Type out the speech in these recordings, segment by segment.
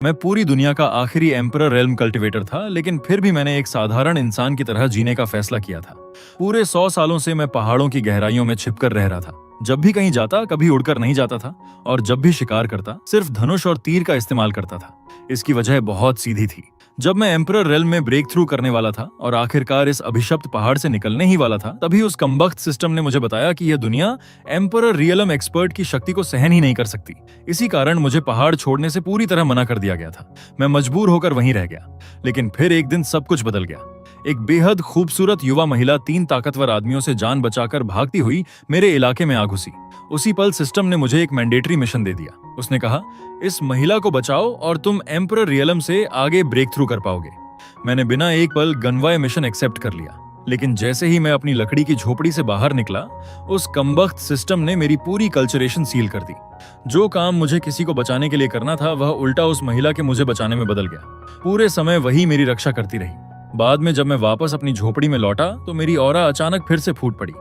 मैं पूरी दुनिया का आखिरी एम्परर रेल्म कल्टिवेटर था, लेकिन फिर भी मैंने एक साधारण इंसान की तरह जीने का फैसला किया था। पूरे 100 सालों से मैं पहाड़ों की गहराइयों में छिपकर रह रहा था। जब भी कहीं जाता, कभी उड़कर नहीं जाता था, और जब भी शिकार करता, सिर्फ धनुष और तीर का इस्तेमाल करता था। इसकी वजह बहुत सीधी थी। जब मैं एम्परर रेल्म में ब्रेक थ्रू करने वाला था और आखिरकार इस अभिशप्त पहाड़ से निकलने ही वाला था, तभी उस कमबख्त सिस्टम ने मुझे बताया कि यह दुनिया एम्परर रियलम एक्सपर्ट की शक्ति को सहन ही नहीं कर सकती। इसी कारण मुझे पहाड़ छोड़ने से पूरी तरह मना कर दिया गया था। मैं मजबूर होकर वहीं रह गया। लेकिन फिर एक दिन सब कुछ बदल गया। एक बेहद खूबसूरत युवा महिला 3 ताकतवर आदमियों से जान बचाकर भागती हुई मेरे इलाके में आ घुसी। उसी पल सिस्टम ने मुझे एक मैंडेटरी मिशन दे दिया। उसने कहा, इस महिला को बचाओ और तुम एम्परर रियलम से आगे ब्रेक थ्रू कर पाओगे। मैंने बिना एक पल गनवाए मिशन एक्सेप्ट कर लिया। लेकिन जैसे ही मैं अपनी लकड़ी की झोपड़ी से बाहर निकला, उस कमबख्त सिस्टम ने मेरी पूरी कल्चरेशन सील कर दी। जो काम मुझे किसी को बचाने के लिए करना था, वह उल्टा उस महिला के मुझे बचाने में बदल गया। पूरे समय वही मेरी रक्षा करती रही। बाद में जब मैं वापस अपनी झोपड़ी में लौटा तो मेरी ऑरा अचानक फिर से फूट पड़ी।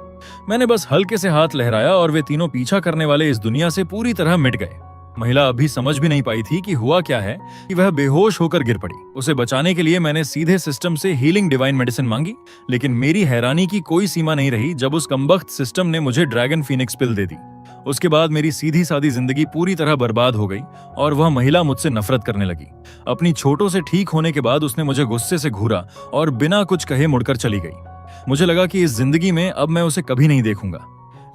मैंने बस हल्के से हाथ लहराया और वे तीनों पीछा करने वाले इस दुनिया से पूरी तरह मिट गए। महिला अभी समझ भी नहीं पाई थी कि हुआ क्या है कि वह बेहोश होकर गिर पड़ी। उसे बचाने के लिए मैंने सीधे सिस्टम से हीलिंग डिवाइन मेडिसिन मांगी, लेकिन मेरी हैरानी की कोई सीमा नहीं रही जब उस कमबख्त सिस्टम ने मुझे ड्रैगन फीनिक्स पिल दे दी। उसके बाद मेरी सीधी सादी जिंदगी पूरी तरह बर्बाद हो गई और वह महिला मुझसे नफरत करने लगी। अपनी चोटों से ठीक होने के बाद उसने मुझे गुस्से से घूरा और बिना कुछ कहे मुड़कर चली गई। मुझे लगा कि इस जिंदगी में अब मैं उसे कभी नहीं देखूंगा।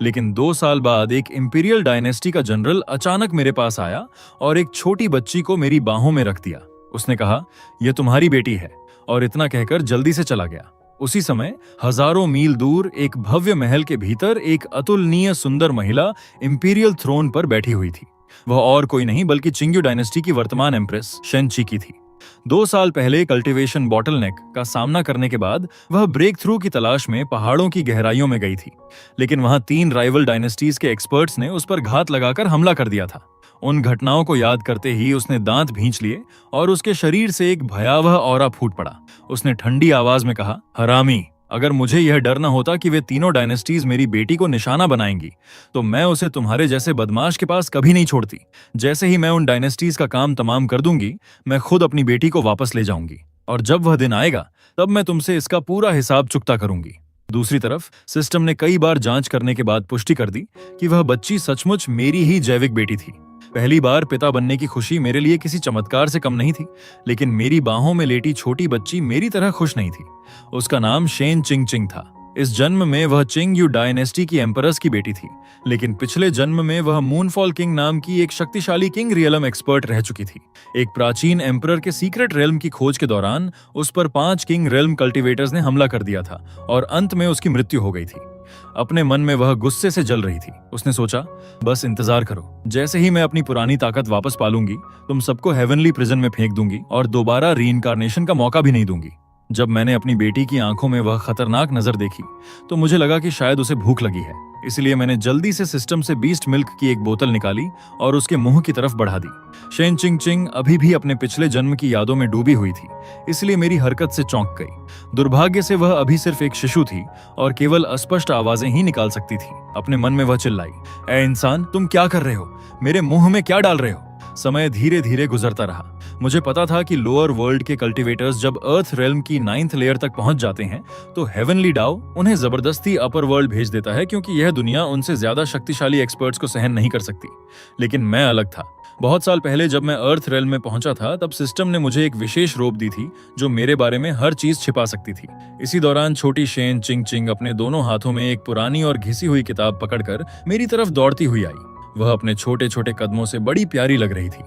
लेकिन 2 साल बाद एक इंपीरियल डायनेस्टी का जनरल अचानक मेरे पास आया और एक छोटी बच्ची को मेरी बाहों में रख दिया। उसने कहा, यह तुम्हारी बेटी है, और इतना कहकर जल्दी से चला गया। उसी समय हजारों मील दूर एक भव्य महल के भीतर एक अतुलनीय सुंदर महिला इंपीरियल थ्रोन पर बैठी हुई थी। वह और कोई नहीं बल्कि चिंग्यू डायनेस्टी की वर्तमान एम्प्रेस शेनची की थी। 2 साल पहले कल्टीवेशन बॉटलनेक का सामना करने के बाद वह ब्रेक थ्रू की तलाश में पहाड़ों की गहराइयों में गई थी। लेकिन वहां 3 राइवल डायनेस्टीज के एक्सपर्ट्स ने उस पर घात लगाकर हमला कर दिया था। उन घटनाओं को याद करते ही उसने दांत भींच लिए और उसके शरीर से एक भयावह ऑरा फूट पड़ा। उसने ठंडी आवाज में कहा, हरामी, अगर मुझे यह डर न होता कि वे तीनों डायनेस्टीज मेरी बेटी को निशाना बनाएंगी, तो मैं उसे तुम्हारे जैसे बदमाश के पास कभी नहीं छोड़ती। जैसे ही मैं उन डायनेस्टीज का काम तमाम कर दूंगी, मैं खुद अपनी बेटी को वापस ले जाऊंगी, और जब वह दिन आएगा तब मैं तुमसे इसका पूरा हिसाब चुकता करूंगी। दूसरी तरफ सिस्टम ने कई बार जांच करने के बाद पुष्टि कर दी कि वह बच्ची सचमुच मेरी ही जैविक बेटी थी। पहली बार पिता बनने की खुशी मेरे लिए किसी चमत्कार से कम नहीं थी, लेकिन मेरी बाहों में लेटी छोटी बच्ची मेरी तरह खुश नहीं थी। उसका नाम शेन चिंग था। इस जन्म में वह चिंग्यू डायनेस्टी की एम्परस की बेटी थी, लेकिन पिछले जन्म में वह मूनफॉल किंग नाम की एक शक्तिशाली किंग रियलम एक्सपर्ट रह चुकी थी। एक प्राचीन एम्परर के सीक्रेट रेल्म की खोज के दौरान उस पर 5 किंग रेल्म कल्टीवेटर्स ने हमला कर दिया था और अंत में उसकी मृत्यु हो गई थी। अपने मन में वह गुस्से से जल रही थी। उसने सोचा, बस इंतजार करो, जैसे ही मैं अपनी पुरानी ताकत वापस पालूंगी, तुम सबको हेवनली प्रिजन में फेंक दूंगी और दोबारा रीइंकार्नेशन का मौका भी नहीं दूंगी। जब मैंने अपनी बेटी की आंखों में वह खतरनाक नजर देखी तो मुझे लगा कि शायद उसे भूख लगी है। इसलिए मैंने जल्दी से सिस्टम से बीस्ट मिल्क की एक बोतल निकाली और उसके मुंह की तरफ बढ़ा दी। शेन चिंग अभी भी अपने पिछले जन्म की यादों में डूबी हुई थी, इसलिए मेरी हरकत से चौंक गई। दुर्भाग्य से वह अभी सिर्फ एक शिशु थी और केवल अस्पष्ट आवाजें ही निकाल सकती थी। अपने मन में वह चिल्लाई, ए इंसान, तुम क्या कर रहे हो? मेरे मुंह में क्या डाल रहे हो? समय धीरे धीरे गुजरता रहा। मुझे पता था कि लोअर वर्ल्ड के कल्टीवेटर्स जब अर्थ रेल्म की 9th लेयर तक पहुंच जाते हैं तो हेवनली डाओ उन्हें जबरदस्ती अपर वर्ल्ड भेज देता है, क्योंकि यह दुनिया उनसे ज्यादा शक्तिशाली एक्सपर्ट्स को सहन नहीं कर सकती। लेकिन मैं अलग था। बहुत साल पहले जब मैं अर्थ रेल्म में पहुंचा था, तब सिस्टम ने मुझे एक विशेष रोब दी थी जो मेरे बारे में हर चीज छिपा सकती थी। इसी दौरान छोटी शेन चिंग अपने दोनों हाथों में एक पुरानी और घिसी हुई किताब पकड़कर मेरी तरफ दौड़ती हुई आई। वह अपने छोटे छोटे कदमों से बड़ी प्यारी लग रही थी।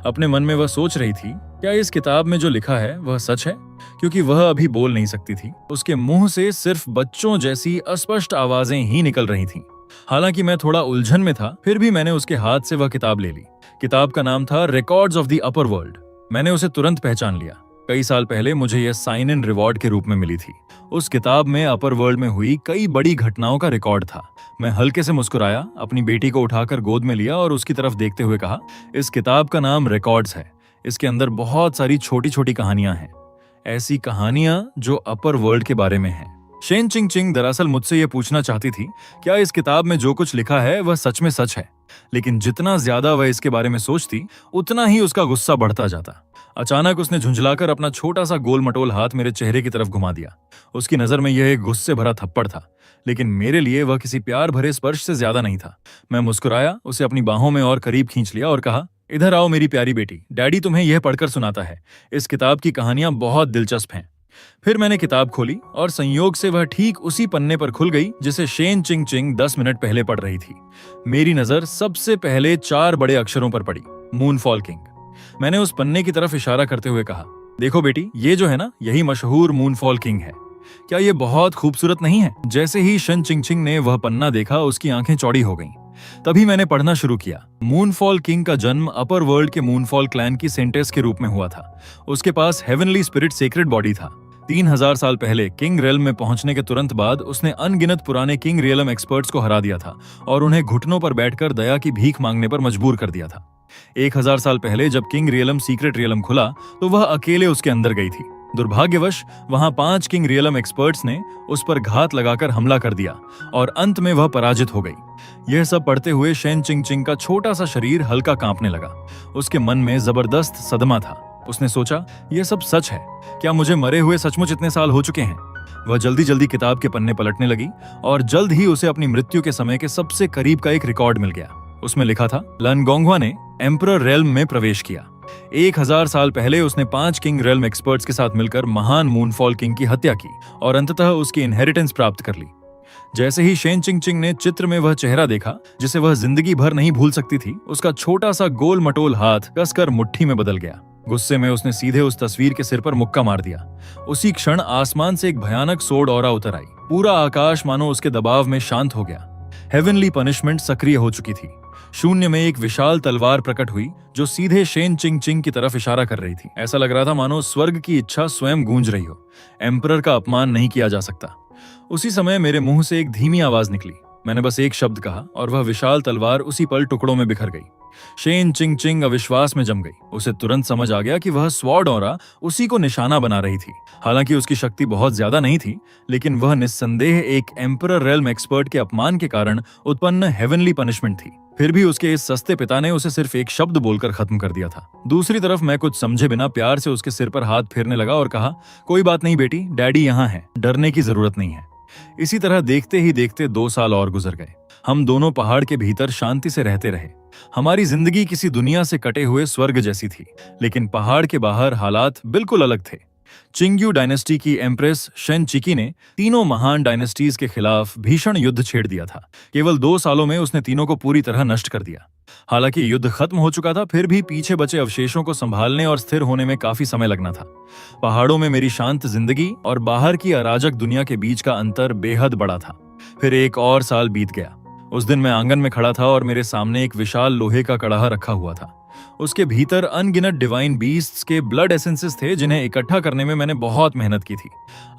अपने मन में वह सोच रही थी, क्या इस किताब में जो लिखा है वह सच है? क्योंकि वह अभी बोल नहीं सकती थी। उसके मुंह से सिर्फ बच्चों जैसी अस्पष्ट आवाजें ही निकल रही थीं। हालांकि मैं थोड़ा उलझन में था, फिर भी मैंने उसके हाथ से वह किताब ले ली। किताब का नाम था records of the upper world. मैंने उसे तुरंत पहचान लिया। कई साल पहले मुझे यह साइन इन रिवॉर्ड के रूप में मिली थी। उस किताब में अपर वर्ल्ड में हुई कई बड़ी घटनाओं का रिकॉर्ड था। मैं हल्के से मुस्कुराया, अपनी बेटी को उठाकर गोद में लिया और उसकी तरफ देखते हुए कहा, इस किताब का नाम रिकॉर्ड्स है। इसके अंदर बहुत सारी छोटी छोटी कहानियां हैं, ऐसी कहानियां जो अपर वर्ल्ड के बारे में हैं। शेन चिंग दरअसल मुझसे यह पूछना चाहती थी, क्या इस किताब में जो कुछ लिखा है वह सच में सच है। लेकिन जितना ज्यादा वह इसके बारे में सोचती, उतना ही उसका गुस्सा बढ़ता जाता। अचानक उसने झुंझलाकर अपना छोटा सा गोल मटोल हाथ मेरे चेहरे की तरफ घुमा दिया। उसकी नजर में यह एक गुस्से भरा थप्पड़ था, लेकिन मेरे लिए वह किसी प्यार भरे स्पर्श से ज्यादा नहीं था। मैं मुस्कुराया, उसे अपनी बाहों में और करीब खींच लिया और कहा, इधर आओ मेरी प्यारी बेटी, डैडी तुम्हें यह पढ़कर सुनाता है। इस किताब की कहानियां बहुत दिलचस्प हैं। फिर मैंने किताब खोली और संयोग से वह ठीक उसी पन्ने पर खुल गई जिसे शेन चिंग चिंग 10 मिनट पहले पढ़ रही थी। मेरी नजर सबसे पहले 4 बड़े अक्षरों पर पड़ी, मूनफॉल किंग। मैंने उस पन्ने की तरफ इशारा करते हुए कहा, देखो बेटी, ये जो है ना, यही मशहूर मूनफॉल किंग है। क्या ये बहुत खूबसूरत नहीं है? जैसे ही शन चिंग चिंग ने वह पन्ना देखा, उसकी आंखें चौड़ी हो गईं। तभी मैंने पढ़ना शुरू किया। मूनफॉल किंग का जन्म अपर वर्ल्ड के मूनफॉल क्लैन की सेंटेस के रूप में हुआ था। उसके पास हेवनली स्पिरिट सेक्रेड बॉडी था। 3000 साल पहले किंग रियल्म में पहुंचने के तुरंत बाद उसने अनगिनत पुराने किंग रियल्म एक्सपर्ट्स को हरा दिया था और उन्हें घुटनों पर बैठकर दया की भीख मांगने पर मजबूर कर दिया था। 1000 साल पहले जब किंग रियलम सीक्रेट रियलम खुला, तो वह अकेले उसके अंदर गई थी। दुर्भाग्यवश वहां 5 किंग रियलम एक्सपर्ट्स ने उस पर घात लगाकर हमला कर दिया और अंत में वह पराजित हो गई। यह सब पढ़ते हुए शेन चिंग चिंग का छोटा सा शरीर हल्का कांपने लगा। उसके मन में जबरदस्त सदमा था। उसने सोचा, यह सब सच है? क्या मुझे मरे हुए सचमुच इतने साल हो चुके हैं? वह जल्दी जल्दी किताब के पन्ने पलटने लगी और जल्द ही उसे अपनी मृत्यु के समय के सबसे करीब का एक रिकॉर्ड मिल गया। उसमें लिखा था, लनगोंगवा ने एम्परर रेल्म में प्रवेश किया। 1000 साल पहले उसने 5 किंग रेल्म एक्सपर्ट्स के साथ मिलकर महान मूनफॉल किंग की हत्या की और अंततः उसकी इनहेरिटेंस प्राप्त कर ली। जैसे ही शेन चिंग चिंग ने चित्र में वह चेहरा देखा जिसे वह जिंदगी भर नहीं भूल सकती थी, उसका छोटा सा गोल मटोल हाथ कसकर मुट्ठी में बदल गया। गुस्से में उसने सीधे उस तस्वीर के सिर पर मुक्का मार दिया। उसी क्षण आसमान से एक भयानक सोड ऑरा उतर आई। पूरा आकाश मानो उसके दबाव में शांत हो गया। हेवनली पनिशमेंट सक्रिय हो चुकी थी। शून्य में एक विशाल तलवार प्रकट हुई जो सीधे शेन चिंग चिंग की तरफ इशारा कर रही थी। ऐसा लग रहा था मानो स्वर्ग की इच्छा स्वयं गूंज रही हो। एम्परर का अपमान नहीं किया जा सकता। उसी समय मेरे मुंह से एक धीमी आवाज निकली। मैंने बस एक शब्द कहा और वह विशाल तलवार उसी पल टुकड़ों में बिखर गई। शेन चिंग चिंग अविश्वास में जम गई। उसे तुरंत समझ आ गया कि वह स्वॉर्ड ऑरा उसी को निशाना बना रही थी। हालांकि उसकी शक्ति बहुत ज्यादा नहीं थी, लेकिन वह निस्संदेह एक एम्परर रेल्म एक्सपर्ट के अपमान के कारण उत्पन्न हेवनली पनिशमेंट थी। फिर भी उसके इस सस्ते पिता ने उसे सिर्फ एक शब्द बोलकर खत्म कर दिया था। दूसरी तरफ मैं कुछ समझे बिना प्यार से उसके सिर पर हाथ फेरने लगा और कहा, कोई बात नहीं बेटी, डैडी यहाँ है, डरने की जरूरत नहीं है। इसी तरह देखते ही देखते 2 साल और गुजर गए। हम दोनों पहाड़ के भीतर शांति से रहते रहे। हमारी जिंदगी किसी दुनिया से कटे हुए स्वर्ग जैसी थी, लेकिन पहाड़ के बाहर हालात बिल्कुल अलग थे। चिंग्यू डायनेस्टी की एम्प्रेस शेन चिकी ने तीनों महान डायनेस्टीज के खिलाफ भीषण युद्ध छेड़ दिया था। केवल 2 सालों में उसने तीनों को पूरी तरह नष्ट कर दिया। हालांकि युद्ध खत्म हो चुका था, फिर भी पीछे बचे अवशेषों को संभालने और स्थिर होने में काफी समय लगना था। पहाड़ों में मेरी शांत जिंदगी और बाहर की अराजक दुनिया के बीच का अंतर बेहद बड़ा था। फिर 1 और साल बीत गया। उस दिन मैं आंगन में खड़ा था और मेरे सामने एक विशाल लोहे का कड़ाहा रखा हुआ था। उसके भीतर अनगिनत डिवाइन बीस्ट्स के ब्लड एसेंसेस थे जिन्हें इकट्ठा करने में मैंने बहुत मेहनत की थी।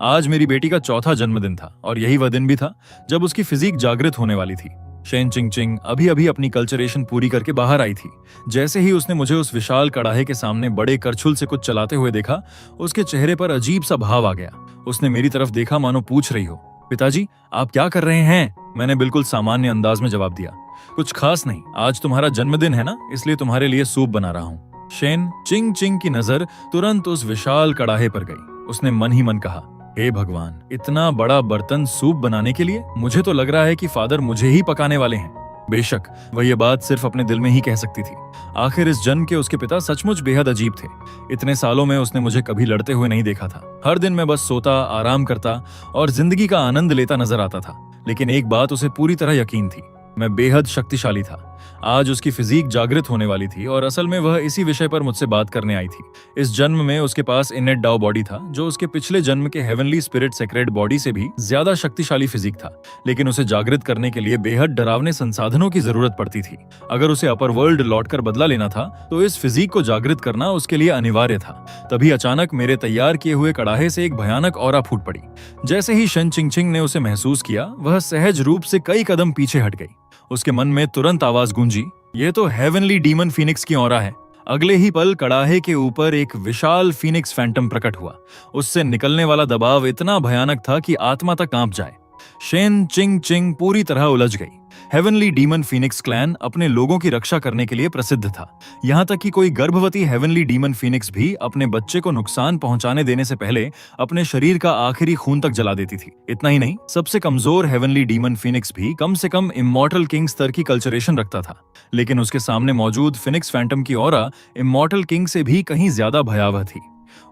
आज मेरी बेटी का 4था जन्मदिन था और यही वह दिन भी था जब उसकी फिजिक जागृत होने वाली थी। शेन चिंग चिंग अभी अभी अपनी कल्चरेशन पूरी करके बाहर आई थी। जैसे ही उसने मुझे उस विशाल कड़ाहे के सामने बड़े करछुल से कुछ चलाते हुए देखा, उसके चेहरे पर अजीब सा भाव आ गया। उसने मेरी तरफ देखा मानो पूछ रही हो, पिताजी आप क्या कर रहे हैं? मैंने बिल्कुल सामान्य अंदाज में जवाब दिया, कुछ खास नहीं, आज तुम्हारा जन्मदिन है ना, इसलिए तुम्हारे लिए सूप बना रहा हूँ। शेन चिंग चिंग की नजर तुरंत उस विशाल कड़ाहे पर गई। उसने मन ही मन कहा, हे भगवान, इतना बड़ा बर्तन सूप बनाने के लिए? मुझे तो लग रहा है कि फादर मुझे ही पकाने वाले हैं। बेशक वह ये बात सिर्फ अपने दिल में ही कह सकती थी। आखिर इस जन्म के उसके पिता सचमुच बेहद अजीब थे। इतने सालों में उसने मुझे कभी लड़ते हुए नहीं देखा था। हर दिन मैं बस सोता, आराम करता और जिंदगी का आनंद लेता नजर आता था। लेकिन एक बात उसे पूरी तरह यकीन थी, मैं बेहद शक्तिशाली था। आज उसकी फिजिक जागृत होने वाली थी और असल में वह इसी विषय पर मुझसे बात करने आई थी। इस जन्म में उसके पास इनेट डाओ बॉडी था जो उसके पिछले जन्म के हेवनली स्पिरिट सेक्रेड बॉडी से भी ज्यादा शक्तिशाली फिजिक था। लेकिन उसे जागृत करने के लिए बेहद डरावने संसाधनों की जरूरत पड़ती थी। अगर उसे अपर वर्ल्ड लौटकर बदला लेना था तो इस फिजिक को जागृत करना उसके लिए अनिवार्य था। तभी अचानक मेरे तैयार किए हुए कड़ाहे से एक भयानक ऑरा फूट पड़ी। जैसे ही शन चिंग चिंग ने उसे महसूस किया, वह सहज रूप से कई कदम पीछे हट गई। उसके मन में तुरंत आवाज गूंजी, ये तो हेवनली डीमन फीनिक्स की ऑरा है। अगले ही पल कड़ाहे के ऊपर एक विशाल फीनिक्स फैंटम प्रकट हुआ। उससे निकलने वाला दबाव इतना भयानक था कि आत्मा तक कांप जाए। शेन चिंग चिंग पूरी तरह उलझ गई। हेवनली डीमन फीनिक्स क्लैन अपने लोगों की रक्षा करने के लिए प्रसिद्ध था। यहाँ तक कि कोई गर्भवती हेवनली डीमन फीनिक्स भी अपने बच्चे को नुकसान पहुंचाने देने से पहले अपने शरीर का आखिरी खून तक जला देती थी। इतना ही नहीं, सबसे कमजोर हेवनली डीमन फीनिक्स भी कम से कम इमॉर्टल किंग स्तर की कल्चरेशन रखता था, लेकिन उसके सामने मौजूद फिनिक्स फैंटम की ऑरा इमॉर्टल किंग से भी कहीं ज्यादा भयावह थी।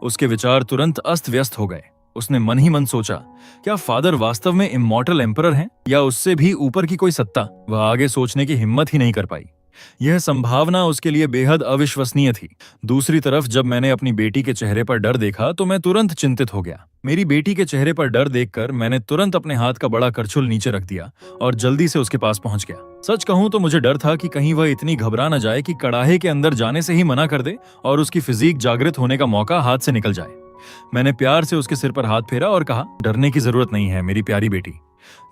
उसके विचार तुरंत अस्त व्यस्त हो गए। उसने मन ही मन सोचा, क्या फादर वास्तव में इमॉर्टल एम्परर हैं या उससे भी ऊपर की कोई सत्ता? वह आगे सोचने की हिम्मत ही नहीं कर पाई। यह संभावना उसके लिए बेहद अविश्वसनीय थी। दूसरी तरफ जब मैंने अपनी बेटी के चेहरे पर डर देखा तो मैं तुरंत चिंतित हो गया। मेरी बेटी के चेहरे पर डर देखकर मैंने तुरंत अपने हाथ का बड़ा करछुल नीचे रख दिया और जल्दी से उसके पास पहुंच गया। सच कहूं तो मुझे डर था कि कहीं वह इतनी घबरा न जाए कि कड़ाहे के अंदर जाने से ही मना कर दे और उसकी फिजिक जागृत होने का मौका हाथ से निकल जाए। मैंने प्यार से उसके सिर पर हाथ फेरा और कहा, डरने की जरूरत नहीं है मेरी प्यारी बेटी।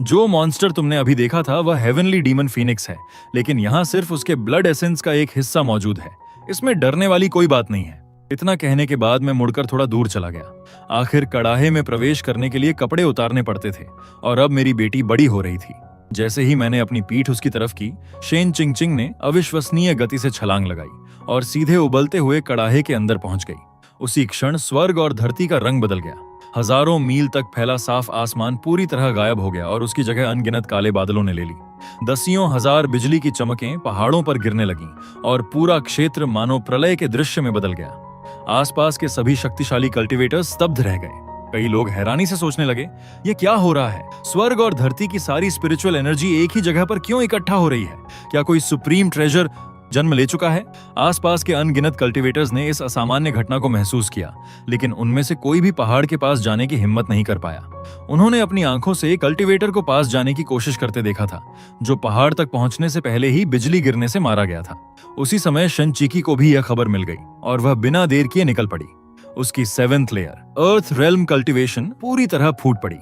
जो मॉन्स्टर तुमने अभी देखा था वह हेवनली डीमन फीनिक्स है, लेकिन यहाँ सिर्फ उसके ब्लड एसेंस का एक हिस्सा मौजूद है। इसमें डरने वाली कोई बात नहीं है। इतना कहने के बाद मैं मुड़कर थोड़ा दूर चला गया। आखिर कड़ाहे में प्रवेश करने के लिए कपड़े उतारने पड़ते थे और अब मेरी बेटी बड़ी हो रही थी। जैसे ही मैंने अपनी पीठ उसकी तरफ की, शेन चिंगचिंग ने अविश्वसनीय गति से छलांग लगाई और सीधे उबलते हुए कड़ाहे के अंदर पहुंच गई। उसी क्षण स्वर्ग और धरती का रंग बदल गया। हजारों मील तक फैला साफ आसमान पूरी तरह गायब हो गया और उसकी जगह अनगिनत काले बादलों ने ले ली। दसियों हजार बिजली की चमकें पहाड़ों पर गिरने लगीं और पूरा क्षेत्र मानो प्रलय के दृश्य में बदल गया। आसपास के सभी शक्तिशाली कल्टीवेटर्स स्तब्ध रह गए। कई लोग हैरानी से सोचने लगे, ये क्या हो रहा है? स्वर्ग और धरती की सारी स्पिरिचुअल एनर्जी एक ही जगह पर क्यों इकट्ठा हो रही है? क्या कोई सुप्रीम ट्रेजर जन्म ले चुका है? आसपास के अनगिनत कल्टीवेटर्स ने इस असामान्य घटना को महसूस किया, लेकिन उनमें से कोई भी पहाड़ के पास जाने की हिम्मत नहीं कर पाया। उन्होंने अपनी आंखों से कल्टीवेटर को पास जाने की कोशिश करते देखा था, जो पहाड़ तक पहुंचने से पहले ही बिजली गिरने से मारा गया था। उसी समय शन चीकी को भी यह खबर मिल गई और वह बिना देर किए निकल पड़ी। उसकी 7th लेयर अर्थ रेल्म कल्टीवेशन पूरी तरह फूट पड़ी।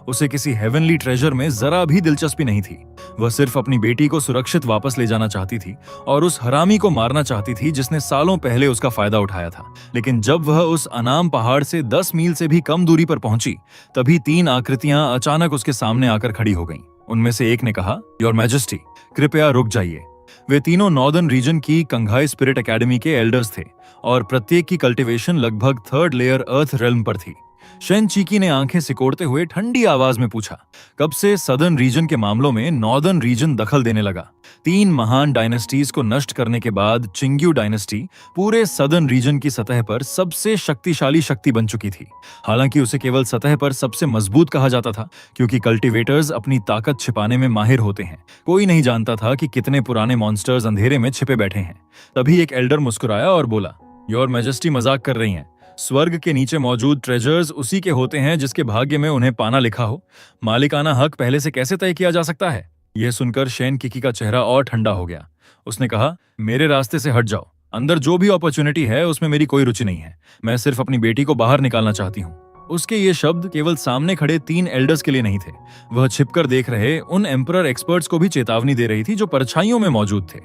उसे किसी हेवनली ट्रेजर में जरा भी दिलचस्पी नहीं थी। वह सिर्फ अपनी बेटी को सुरक्षित वापस ले जाना चाहती थी और उस हरामी को मारना चाहती थी जिसने सालों पहले उसका फायदा उठाया था। लेकिन जब वह उस अनाम पहाड़ से 10 मील से भी कम दूरी पर पहुंची, तभी 3 आकृतियां अचानक उसके सामने आकर खड़ी हो गईं। उनमें से एक ने कहा, योर मैजेस्टी, कृपया रुक जाइए। वे तीनों नॉर्दर्न रीजन की कंघाई स्पिरिट एकेडमी के एल्डर्स थे और प्रत्येक की कल्टीवेशन लगभग 3rd लेयर अर्थ रेल्म पर थी। शेन चीकी ने आंखें सिकोड़ते हुए ठंडी आवाज में पूछा, कब से सदर्न रीजन के मामलों में नॉर्दर्न रीजन दखल देने लगा? 3 महान डायनेस्टीज को नष्ट करने के बाद चिंग्यू डायनेस्टी पूरे सदर्न रीजन की सतह पर सबसे शक्तिशाली शक्ति बन चुकी थी। हालांकि उसे केवल सतह पर सबसे मजबूत कहा जाता था, क्योंकि कल्टीवेटर्स अपनी ताकत छिपाने में माहिर होते हैं। कोई नहीं जानता था कि कितने पुराने मॉन्स्टर्स अंधेरे में छिपे बैठे हैं। तभी एक एल्डर मुस्कुराया और बोला, योर मैजेस्टी मजाक कर रही हैं। स्वर्ग के नीचे मौजूद ट्रेजर्स उसी के होते हैं जिसके भाग्य में उन्हें पाना लिखा हो। मालिकाना हक पहले से कैसे तय किया जा सकता है? यह सुनकर शेन किकी का चेहरा और ठंडा हो गया। उसने कहा, मेरे रास्ते से हट जाओ। अंदर जो भी अपॉर्चुनिटी है उसमें मेरी कोई रुचि नहीं है। मैं सिर्फ अपनी बेटी को बाहर निकालना चाहती हूँ। उसके ये शब्द केवल सामने खड़े 3 एल्डर्स के लिए नहीं थे। वह छिपकर देख रहे उन एम्परर एक्सपर्ट्स को भी चेतावनी दे रही थी जो परछाइयों में मौजूद थे।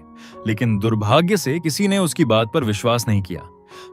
लेकिन दुर्भाग्य से किसी ने उसकी बात पर विश्वास नहीं किया।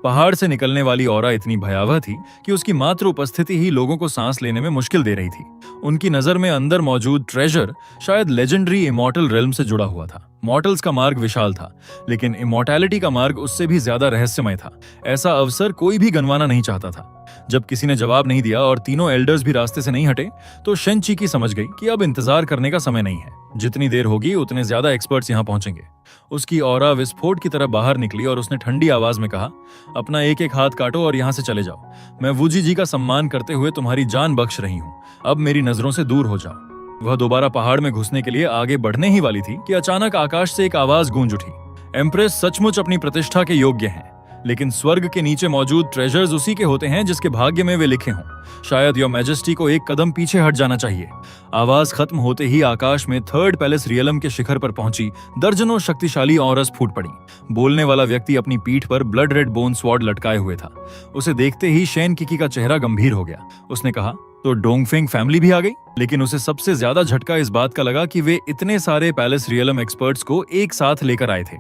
पहाड़ से निकलने वाली ऑरा इतनी भयावह थी कि उसकी मात्र उपस्थिति ही लोगों को सांस लेने में मुश्किल दे रही थी। उनकी नजर में अंदर मौजूद ट्रेजर शायद लेजेंडरी इमॉर्टल रेल्म से जुड़ा हुआ था। मॉर्टल्स का मार्ग विशाल था, लेकिन इमॉर्टैलिटी का मार्ग उससे भी ज्यादा रहस्यमय था। ऐसा अवसर कोई भी गंवाना नहीं चाहता था। जब किसी ने जवाब नहीं दिया और तीनों एल्डर्स भी रास्ते से नहीं हटे, तो शेन चीकी समझ गई कि अब इंतजार करने का समय नहीं है। जितनी देर होगी उतने ज्यादा एक्सपर्ट्स यहाँ पहुंचेंगे। उसकी ऑरा विस्फोट की तरह बाहर निकली और उसने ठंडी आवाज में कहा, अपना एक एक हाथ काटो और यहाँ से चले जाओ। मैं वूजी जी का सम्मान करते हुए तुम्हारी जान बख्श रही हूँ। अब मेरी नजरों से दूर हो जाओ। वह दोबारा पहाड़ में घुसने के लिए आगे बढ़ने ही वाली थी कि अचानक आकाश से एक आवाज गूंज उठी, एम्प्रेस सचमुच अपनी प्रतिष्ठा के योग्य हैं, लेकिन स्वर्ग के नीचे मौजूद ट्रेजर्स उसी के होते हैं जिसके भाग्य में वे लिखे हों। शायद योर मैजेस्टी को एक कदम पीछे हट जाना चाहिए। आवाज खत्म होते ही आकाश में 3rd पैलेस रियलम के शिखर पर पहुंची दर्जनों शक्तिशाली ऑरस फूट पड़ी। बोलने वाला व्यक्ति अपनी पीठ पर ब्लड रेड बोन स्वॉर्ड लटकाए हुए था। उसे देखते ही शेन किकी का चेहरा गंभीर हो गया। उसने कहा, तो डोंगफेंग फैमिली भी आ गई? लेकिन उसे सबसे ज्यादा झटका इस बात का लगा कि वे इतने सारे पैलेस रियलम एक्सपर्ट्स को एक साथ लेकर आए थे।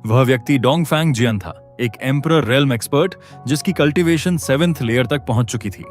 वह व्यक्ति डोंगफैंग जियन था, एक एम्परर रेल्म एक्सपर्ट जिसकी कल्टीवेशन 7th लेयर तक पहुंच चुकी थी।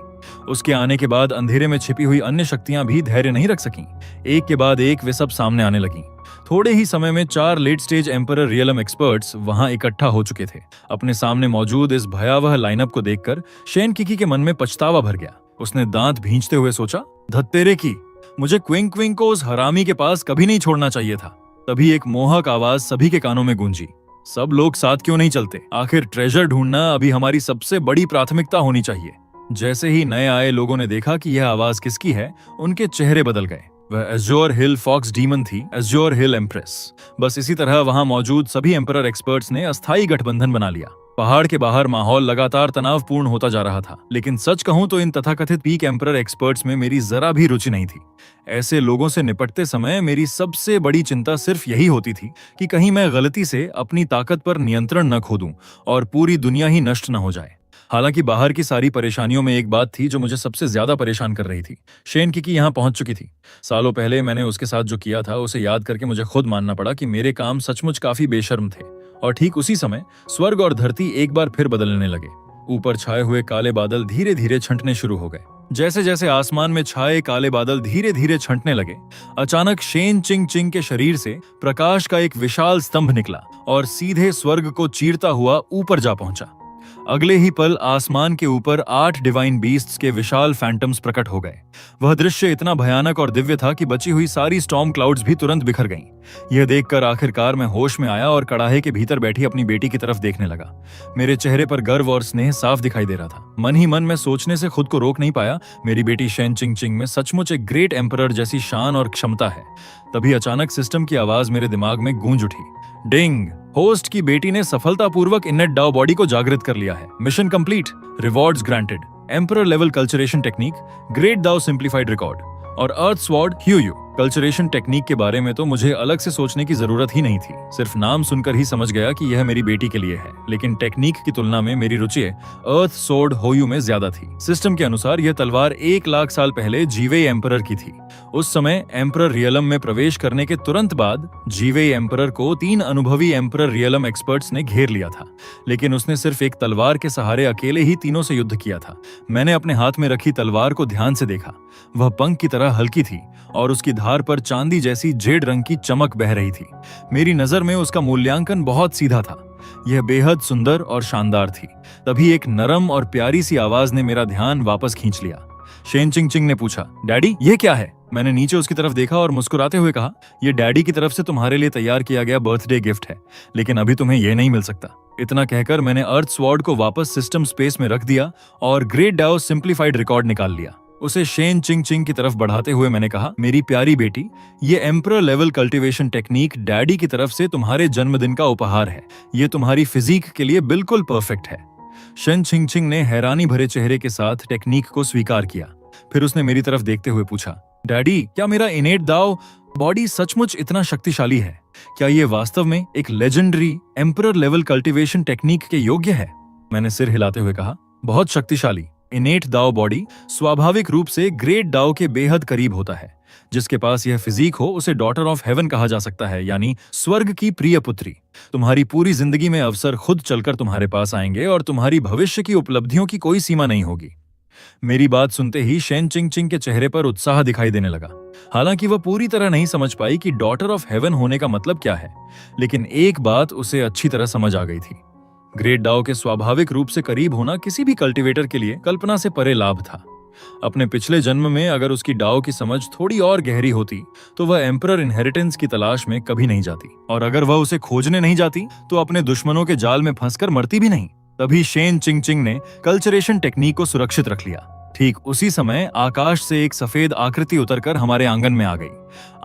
उसके आने के बाद अंधेरे में छिपी हुई अन्य शक्तियां भी धैर्य नहीं रख सकीं। एक के बाद एक वे सब सामने आने लगीं। थोड़े ही समय में 4 late stage emperor realm experts वहां इकट्ठा हो चुके थे। अपने सामने मौजूद इस भयावह लाइनअप को देखकर शेन किकी के मन में पछतावा भर गया। उसने दांत भींचते हुए सोचा, धत्तेरे की, मुझे क्विंक क्विंक को उस हरामी के पास कभी नहीं छोड़ना चाहिए था। तभी एक मोहक आवाज सभी के कानों में गूंजी, सब लोग साथ क्यों नहीं चलते? आखिर ट्रेजर ढूंढना अभी हमारी सबसे बड़ी प्राथमिकता होनी चाहिए। जैसे ही नए आए लोगों ने देखा कि यह आवाज किसकी है, उनके चेहरे बदल गए। वह एज्योर हिल फॉक्स डीमन थी, एज्योर हिल एम्प्रेस। बस इसी तरह वहां मौजूद सभी एम्परर एक्सपर्ट्स ने अस्थायी गठबंधन बना लिया। पहाड़ के बाहर माहौल लगातार तनावपूर्ण होता जा रहा था, लेकिन सच कहूं तो इन तथाकथित पीक एम्परर एक्सपर्ट्स में मेरी जरा भी रुचि नहीं थी। ऐसे लोगों से निपटते समय मेरी सबसे बड़ी चिंता सिर्फ यही होती थी कि कहीं मैं गलती से अपनी ताकत पर नियंत्रण न खो दूं और पूरी दुनिया ही नष्ट न हो जाए। हालांकि बाहर की सारी परेशानियों में एक बात थी जो मुझे सबसे ज्यादा परेशान कर रही थी। शेन किकी यहाँ पहुंच चुकी थी। सालों पहले मैंने उसके साथ जो किया था उसे याद करके मुझे खुद मानना पड़ा कि मेरे काम सचमुच काफी बेशर्म थे। और ठीक उसी समय स्वर्ग और धरती एक बार फिर बदलने लगे। ऊपर छाए हुए काले बादल धीरे धीरे छंटने शुरू हो गए। जैसे जैसे आसमान में छाए काले बादल धीरे धीरे छंटने लगे, अचानक शेन चिंग चिंग के शरीर से प्रकाश का एक विशाल स्तंभ निकला और सीधे स्वर्ग को चीरता हुआ ऊपर जा पहुंचा। अगले ही पल आसमान के ऊपर 8 डिवाइन बीस्ट्स के विशाल फैंटम्स प्रकट हो गए। वह दृश्य इतना भयानक और दिव्य था कि बची हुई सारी स्टॉर्म क्लाउड्स भी तुरंत बिखर गईं। यह देखकर आखिरकार मैं होश में आया और कड़ाहे के भीतर बैठी अपनी बेटी की तरफ देखने लगा। मेरे चेहरे पर गर्व और स्नेह साफ दिखाई दे रहा था। मन ही मन मैं सोचने से खुद को रोक नहीं पाया, मेरी बेटी शेन चिंग चिंग में सचमुच एक ग्रेट एम्परर जैसी शान और क्षमता है। तभी अचानक सिस्टम की आवाज मेरे दिमाग में गूंज उठी, डिंग! होस्ट की बेटी ने सफलतापूर्वक इनेट डाओ बॉडी को जागृत कर लिया है। Mission complete, rewards granted, emperor level cultivation technique, great Dao simplified record और अर्थ स्वॉर्ड ह्यू। कल्चरेशन टेक्निक के बारे में तो मुझे अलग से सोचने की जरूरत ही नहीं थी। सिर्फ नाम सुनकर ही समझ गया कि यह मेरी बेटी के लिए है। लेकिन टेक्निक की तुलना में मेरी रुचि अर्थ सोर्ड होयू में ज्यादा थी। सिस्टम के अनुसार यह तलवार 1 लाख साल पहले जीवे एम्परर की थी। उस समय एम्परर रियलम में प्रवेश करने के तुरंत बाद जीवे एम्परर को 3 अनुभवी एम्परर रियलम एक्सपर्ट्स ने घेर लिया था। लेकिन उसने सिर्फ एक तलवार के सहारे अकेले ही तीनों से युद्ध किया था। मैंने अपने हाथ में रखी तलवार को ध्यान से देखा। वह पंख की तरह हल्की थी और उसकी धार पर चांदी जैसी जेड रंग की चमक बह रही थी। मेरी नजर में उसका मूल्यांकन बहुत सीधा था। यह बेहद सुंदर और शानदार थी। तभी एक नरम और प्यारी सी आवाज ने मेरा ध्यान वापस खींच लिया। शेन चिंग चिंग ने पूछा, डैडी ये क्या है? मैंने नीचे उसकी तरफ देखा और मुस्कुराते हुए कहा, यह डैडी की तरफ से तुम्हारे लिए तैयार किया गया बर्थडे गिफ्ट है, लेकिन अभी तुम्हें यह नहीं मिल सकता। इतना कहकर मैंने अर्थ स्वॉर्ड को वापस सिस्टम स्पेस में रख दिया और ग्रेट डाओ सिंप्लीफाइड रिकॉर्ड निकाल लिया। उसे शेन चिंग चिंग की तरफ बढ़ाते हुए मैंने कहा, मेरी प्यारी बेटी, ये emperor level cultivation technique daddy की तरफ से तुम्हारे जन्मदिन का उपहार है। ये तुम्हारी फिजिक के लिए बिल्कुल परफेक्ट है। शेन चिंग चिंग ने हैरानी भरे चेहरे के साथ टेक्निक को स्वीकार किया। फिर उसने मेरी तरफ देखते हुए पूछा, डैडी क्या मेरा इनेट दाओ बॉडी सचमुच इतना शक्तिशाली है? क्या ये वास्तव में एक legendary emperor level cultivation technique के योग्य है? मैंने सिर हिलाते हुए कहा, बहुत शक्तिशाली। इनेट दाओ बॉडी स्वाभाविक रूप से ग्रेट दाओ के बेहद करीब होता है। जिसके पास यह फिजिक हो उसे डॉटर ऑफ हेवन कहा जा सकता है, यानी स्वर्ग की प्रिय पुत्री। तुम्हारी पूरी जिंदगी में अवसर खुद चलकर तुम्हारे पास आएंगे और तुम्हारी भविष्य की उपलब्धियों की कोई सीमा नहीं होगी। मेरी बात सुनते ही शेन चिंग चिंग के चेहरे पर उत्साह दिखाई देने लगा। हालांकि वह पूरी तरह नहीं समझ पाई कि डॉटर ऑफ हेवन होने का मतलब क्या है, लेकिन एक बात उसे अच्छी तरह समझ आ गई थी। ग्रेट डाओ के स्वाभाविक रूप से करीब होना किसी भी कल्टीवेटर के लिए कल्पना से परे लाभ था। अपने पिछले जन्म में अगर उसकी डाओ की समझ थोड़ी और गहरी होती तो वह एम्परर इनहेरिटेंस की तलाश में कभी नहीं जाती, और अगर वह उसे खोजने नहीं जाती तो अपने दुश्मनों के जाल में फंसकर मरती भी नहीं। तभी शेन चिंग चिंग ने कल्चरेशन टेक्निक को सुरक्षित रख लिया। ठीक उसी समय आकाश से एक सफेद आकृति उतरकर हमारे आंगन में आ गई।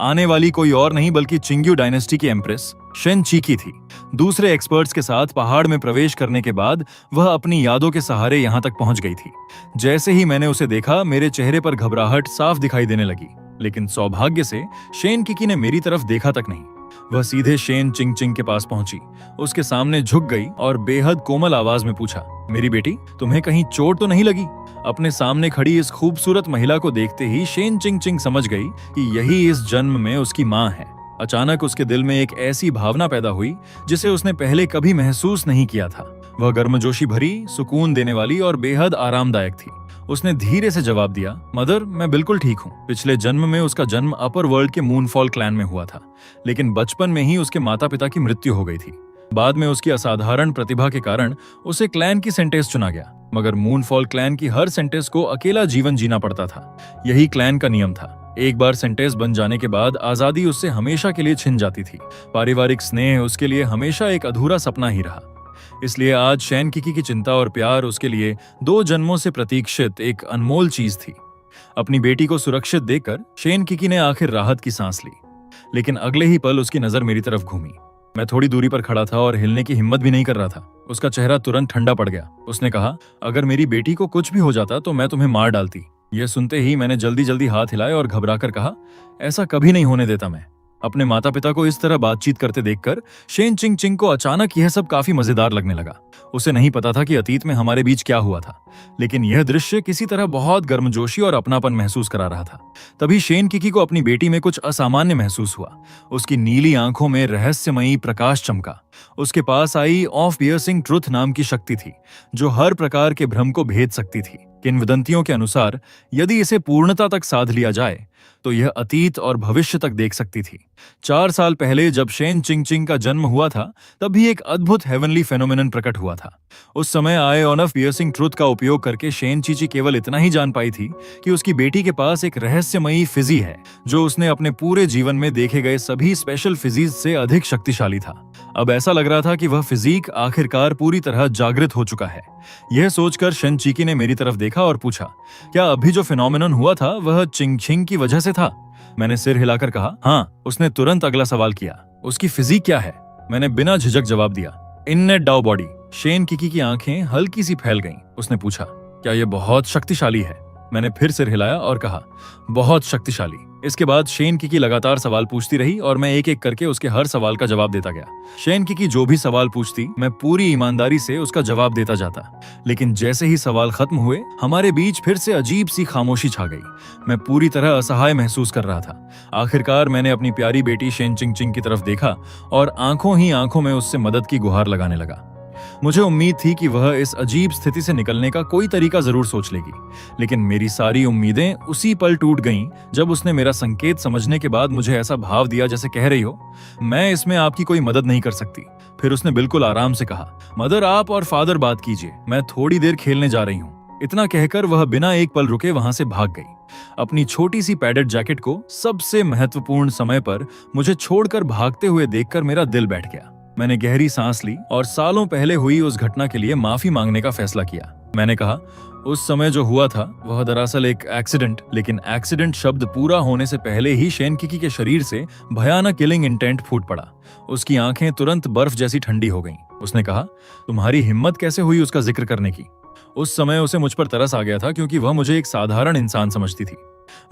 आने वाली कोई और नहीं बल्कि चिंग्यू डायनेस्टी की एम्प्रेस शेन चीकी थी। दूसरे एक्सपर्ट्स के साथ पहाड़ में प्रवेश करने के बाद वह अपनी यादों के सहारे यहां तक पहुंच गई थी। जैसे ही मैंने उसे देखा मेरे चेहरे पर घबराहट साफ दिखाई देने लगी, लेकिन सौभाग्य से शेन किकी ने मेरी तरफ देखा तक नहीं। वह सीधे शेन चिंग चिंग के पास पहुंची, उसके सामने झुक गई और बेहद कोमल आवाज में पूछा, मेरी बेटी तुम्हें कहीं चोट तो नहीं लगी? अपने सामने खड़ी इस खूबसूरत महिला को देखते ही शेन चिंग चिंग समझ गई कि यही इस जन्म में उसकी मां है। अचानक उसके दिल में एक ऐसी भावना पैदा हुई जिसे उसने पहले कभी महसूस नहीं किया था। वह गर्मजोशी भरी, सुकून देने वाली और बेहद आरामदायक थी। उसने धीरे से जवाब दिया, मदर मैं बिल्कुल ठीक हूँ। पिछले जन्म में उसका जन्म अपर वर्ल्ड के मूनफॉल क्लैन में हुआ था, लेकिन बचपन में ही उसके माता पिता की मृत्यु हो गई थी। बाद में उसकी असाधारण प्रतिभा के कारण उसे क्लैन की सेंटेंस चुना गया, मगर मूनफॉल क्लैन की हर सेंटेंस को अकेला जीवन जीना पड़ता था। यही क्लैन का नियम था। एक बार सेंटेंस बन जाने के बाद आजादी उससे हमेशा के लिए छिन जाती थी। पारिवारिक स्नेह उसके लिए हमेशा एक अधूरा सपना ही रहा। इसलिए आज शैन किकी की चिंता और प्यार उसके लिए 2 जन्मों से प्रतीक्षित एक अनमोल चीज थी। अपनी बेटी को सुरक्षित देखकर शेन किकी ने आखिर राहत की सांस ली, लेकिन अगले ही पल उसकी नजर मेरी तरफ घूमी। मैं थोड़ी दूरी पर खड़ा था और हिलने की हिम्मत भी नहीं कर रहा था। उसका चेहरा तुरंत ठंडा पड़ गया। उसने कहा, अगर मेरी बेटी को कुछ भी हो जाता तो मैं तुम्हें मार डालती। यह सुनते ही मैंने जल्दी जल्दी हाथ हिलाए और घबराकर कहा, ऐसा कभी नहीं होने देता मैं। अपने माता पिता को इस तरह बातचीत करते देखकर शेन चिंग चिंग को अचानक यह सब काफी मजेदार लगने लगा। उसे नहीं पता था कि अतीत में हमारे बीच क्या हुआ था, लेकिन यह दृश्य किसी तरह बहुत गर्मजोशी और अपनापन महसूस करा रहा था। तभी शेन किकी को अपनी बेटी में कुछ असामान्य महसूस हुआ। उसकी नीली आंखों में रहस्यमयी प्रकाश चमका। उसके पास आई ऑफ पियर्सिंग ट्रुथ नाम की शक्ति थी, जो हर प्रकार के भ्रम को भेद सकती थी। किंवदंतियों के अनुसार यदि इसे पूर्णता तक साध लिया जाए तो यह अतीत और भविष्य तक देख सकती थी। 4 साल पहले जब शेन चिंग चिंग का जन्म हुआ था, तभी एक अद्भुत हेवनली फेनोमेनन प्रकट हुआ था। उस समय आए ऑन ऑफ पियर्सिंग ट्रुथ का उपयोग करके शेन चीची केवल इतना ही जान पाई थी कि उसकी बेटी के पास एक रहस्यमयी फिजी है, जो उसने अपने पूरे जीवन में देखे गए सभी स्पेशल फिजीज से अधिक शक्तिशाली था। अब ऐसा लग रहा था कि वह फिजीक आखिरकार पूरी तरह जागृत हो चुका है। यह सोचकर शेन चिकी ने मेरी तरफ देखा और पूछा, क्या अभी जो फिनोमेनन हुआ था वह चिंग चिंग की वजह से था? मैंने सिर हिलाकर कहा, हाँ। उसने तुरंत अगला सवाल किया, उसकी फिजिक क्या है? मैंने बिना झिझक जवाब दिया, इननेट डाउ बॉडी। शेन किकी की आंखें हल्की सी फैल गईं। उसने पूछा, क्या यह बहुत शक्तिशाली है? मैंने फिर सिर हिलाया और कहा, बहुत शक्तिशाली। इसके बाद शेन किकी लगातार सवाल पूछती रही और मैं एक एक करके उसके हर सवाल का जवाब देता गया। शेन किकी जो भी सवाल पूछती, मैं पूरी ईमानदारी से उसका जवाब देता जाता। लेकिन जैसे ही सवाल खत्म हुए, हमारे बीच फिर से अजीब सी खामोशी छा गई। मैं पूरी तरह असहाय महसूस कर रहा था। आखिरकार मैंने अपनी प्यारी बेटी शेन चिंग चिंग की तरफ देखा और आंखों ही आंखों में उससे मदद की गुहार लगाने लगा। मुझे उम्मीद थी कि वह इस अजीब स्थिति से निकलने का कोई तरीका जरूर सोच लेगी, लेकिन मेरी सारी उम्मीदें उसी पल टूट गईं जब उसने मेरा संकेत समझने के बाद मुझे ऐसा भाव दिया जैसे कह रही हो, मैं इसमें आपकी कोई मदद नहीं कर सकती। फिर उसने बिल्कुल आराम से कहा, मदर आप और फादर बात कीजिए, मैं थोड़ी देर खेलने जा रही हूँ। इतना कहकर वह बिना एक पल रुके वहां से भाग गई। अपनी छोटी सी पैडेड जैकेट को सबसे महत्वपूर्ण समय पर मुझे छोड़कर भागते हुए देखकर मेरा दिल बैठ गया। मैंने गहरी सांस ली और सालों पहले हुई उस घटना के लिए माफी मांगने का फैसला किया। मैंने कहा, उस समय जो हुआ था वह दरअसल एक एक्सीडेंट, लेकिन एक्सीडेंट शब्द पूरा होने से पहले ही शेन किकी के शरीर से भयानक किलिंग इंटेंट फूट पड़ा। उसकी आंखें तुरंत बर्फ जैसी ठंडी हो गईं। उसने कहा, तुम्हारी हिम्मत कैसे हुई उसका जिक्र करने की? उस समय उसे मुझ पर तरस आ गया था, क्योंकि वह मुझे एक साधारण इंसान समझती थी।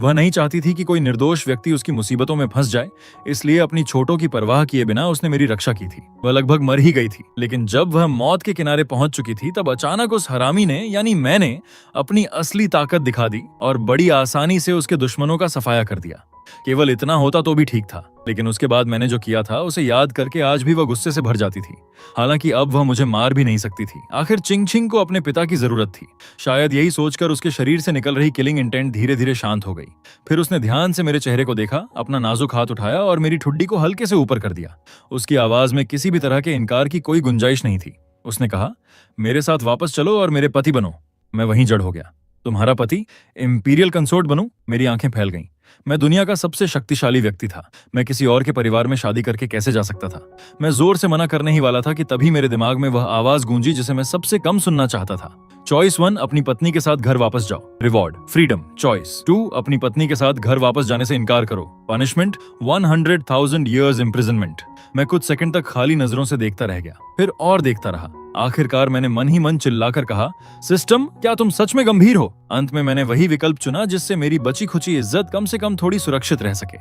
वह नहीं चाहती थी कि कोई निर्दोष व्यक्ति उसकी मुसीबतों में फंस जाए, इसलिए अपनी छोटों की परवाह किए बिना उसने मेरी रक्षा की थी। वह लगभग मर ही गई थी, लेकिन जब वह मौत के किनारे पहुंच चुकी थी, तब अचानक उस हरामी ने यानी मैंने अपनी असली ताकत दिखा दी और बड़ी आसानी से उसके दुश्मनों का सफाया कर दिया। केवल इतना होता तो भी ठीक था, लेकिन उसके बाद मैंने जो किया था उसे याद करके आज भी वह गुस्से से भर जाती थी। हालांकि अब वह मुझे मार भी नहीं सकती थी। आखिर चिंग चिंग को अपने पिता की जरूरत थी। शायद यही सोचकर उसके शरीर से निकल रही किलिंग इंटेंट धीरे धीरे शांत हो गई। फिर उसने ध्यान से मेरे चेहरे को देखा, अपना नाजुक हाथ उठाया और मेरी ठुड्डी को हल्के से ऊपर कर दिया। उसकी आवाज में किसी भी तरह के इनकार की कोई गुंजाइश नहीं थी। उसने कहा, मेरे साथ वापस चलो और मेरे पति बनो। मैं वहीं जड़ हो गया। तुम्हारा पति? इंपीरियल कंसोर्ट बनूं? मेरी आंखें फैल गईं। मैं दुनिया का सबसे शक्तिशाली व्यक्ति था। मैं किसी और के परिवार में शादी करके कैसे जा सकता था? मैं जोर से मना करने ही वाला था कि तभी मेरे दिमाग में वह आवाज गूंजी जिसे मैं सबसे कम सुनना चाहता था। चॉइस 1, अपनी पत्नी के साथ घर वापस जाओ, रिवॉर्ड फ्रीडम। चॉइस 2, अपनी पत्नी के साथ घर वापस जाने से इनकार करो, पनिशमेंट 100,000 ईयर्स इम्प्रिजनमेंट। मैं कुछ सेकंड तक खाली नजरों से देखता रह गया, फिर और देखता रहा। आखिरकार मैंने मन ही मन चिल्लाकर कहा, सिस्टम, क्या तुम सच में गंभीर हो? अंत में मैंने वही विकल्प चुना जिससे मेरी बची खुची इज्जत कम से कम थोड़ी सुरक्षित रह सके।